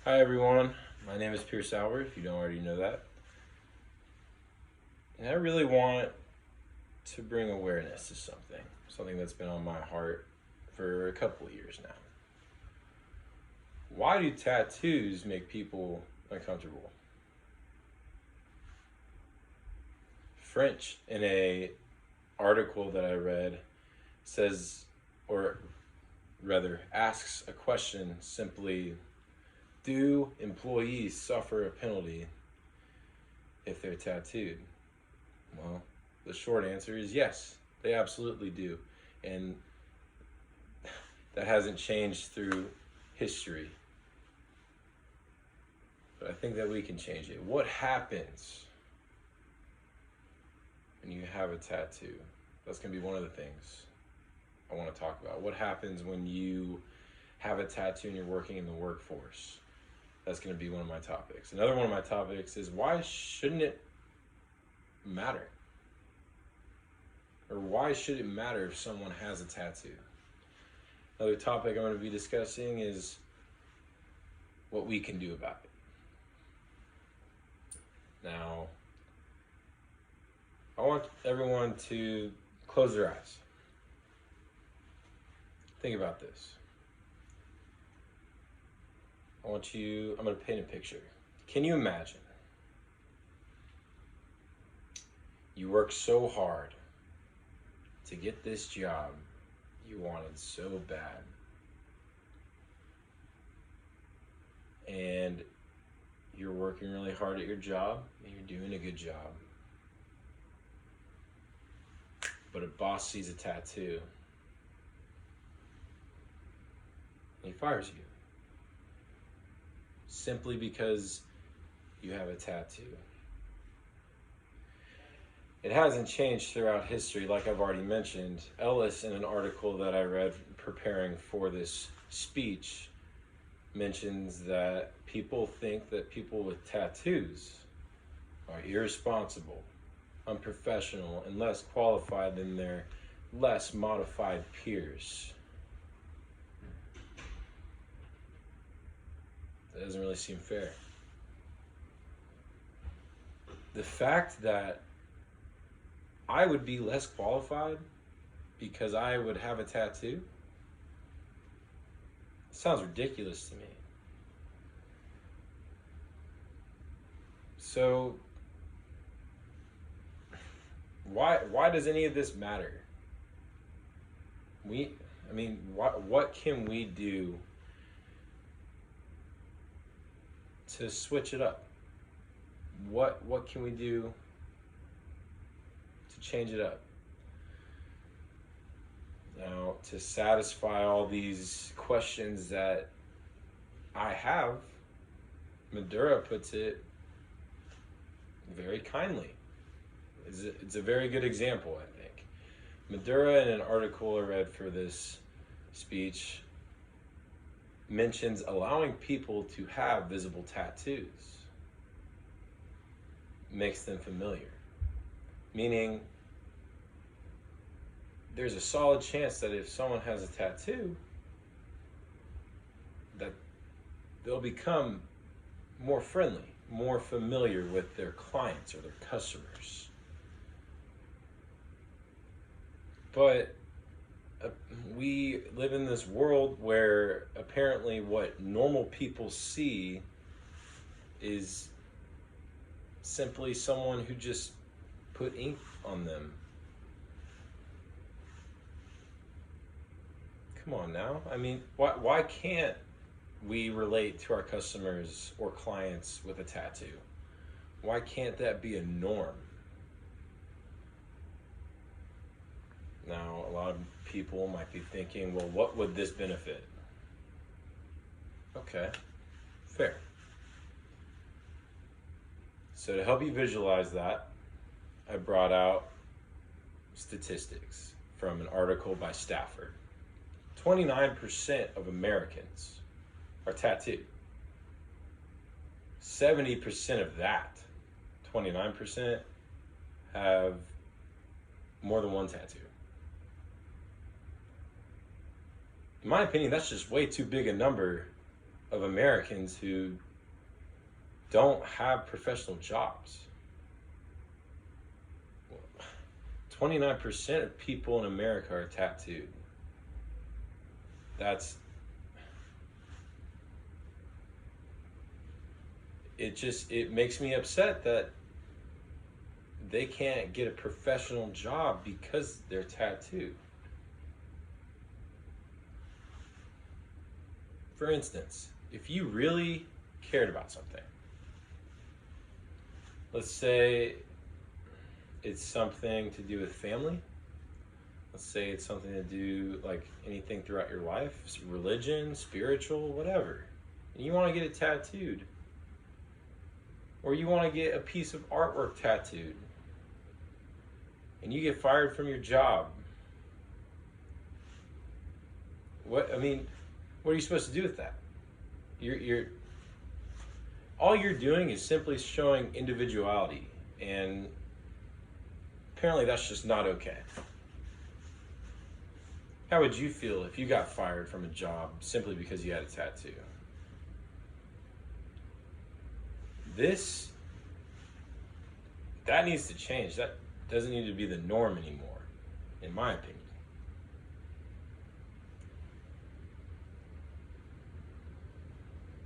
Hi everyone, my name is Pierce Albert, if you don't already know that. And I really want to bring awareness to something that's been on my heart for a couple of years now. Why do tattoos make people uncomfortable? French, in a article that I read, says, or rather asks a question simply, do employees suffer a penalty if they're tattooed? Well, the short answer is yes, they absolutely do. And that hasn't changed through history. But I think that we can change it. What happens when you have a tattoo? That's going to be one of the things I want to talk about. What happens when you have a tattoo and you're working in the workforce? That's going to be one of my topics. Another one of my topics is, why shouldn't it matter? Or why should it matter if someone has a tattoo? Another topic I'm going to be discussing is what we can do about it. Now, I want everyone to close their eyes. Think about this. I'm going to paint a picture. Can you imagine? You work so hard to get this job you wanted so bad. And you're working really hard at your job and you're doing a good job. But a boss sees a tattoo and he fires you simply because you have a tattoo. It hasn't changed throughout history, like I've already mentioned. Ellis, in an article that I read preparing for this speech, mentions that people think that people with tattoos are irresponsible, unprofessional, and less qualified than their less modified peers. That doesn't really seem fair. The fact that I would be less qualified because I would have a tattoo sounds ridiculous to me. So why does any of this matter? What can we do to switch it up? What can we do to change it up? Now, to satisfy all these questions that I have, Madura puts it very kindly. It's a very good example, I think. Madura, in an article I read for this speech, mentions allowing people to have visible tattoos makes them familiar. Meaning, there's a solid chance that if someone has a tattoo, that they'll become more friendly, more familiar with their clients or their customers. But we live in this world where apparently what normal people see is simply someone who just put ink on them. Come on now. Why can't we relate to our customers or clients with a tattoo? Why can't that be a norm? Now, a lot of people might be thinking, well, what would this benefit? Okay, fair. So to help you visualize that, I brought out statistics from an article by Stafford. 29% of Americans are tattooed. 70% of that, 29%, have more than one tattoo. In my opinion, that's just way too big a number of Americans who don't have professional jobs. 29% of people in America are tattooed. It makes me upset that they can't get a professional job because they're tattooed. For instance, if you really cared about something, let's say it's something to do with family. Let's say it's something to do like anything throughout your life, religion, spiritual, whatever. And you want to get it tattooed. Or you want to get a piece of artwork tattooed. And you get fired from your job. What are you supposed to do with that? You're all you're doing is simply showing individuality, and apparently that's just not okay. How would you feel if you got fired from a job simply because you had a tattoo? That needs to change. That doesn't need to be the norm anymore, in my opinion.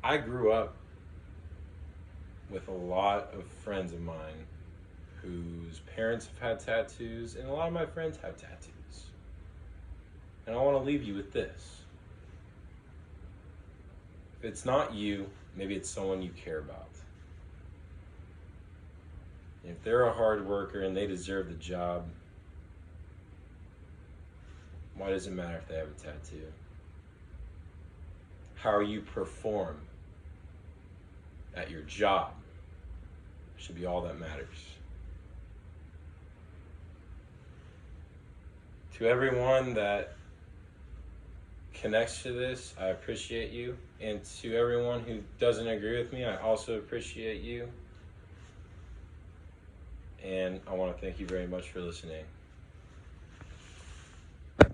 I grew up with a lot of friends of mine whose parents have had tattoos, and a lot of my friends have tattoos. And I want to leave you with this. If it's not you, maybe it's someone you care about. And if they're a hard worker and they deserve the job, why does it matter if they have a tattoo? How you perform at your job should be all that matters. To everyone that connects to this, I appreciate you. And to everyone who doesn't agree with me, I also appreciate you. And I want to thank you very much for listening.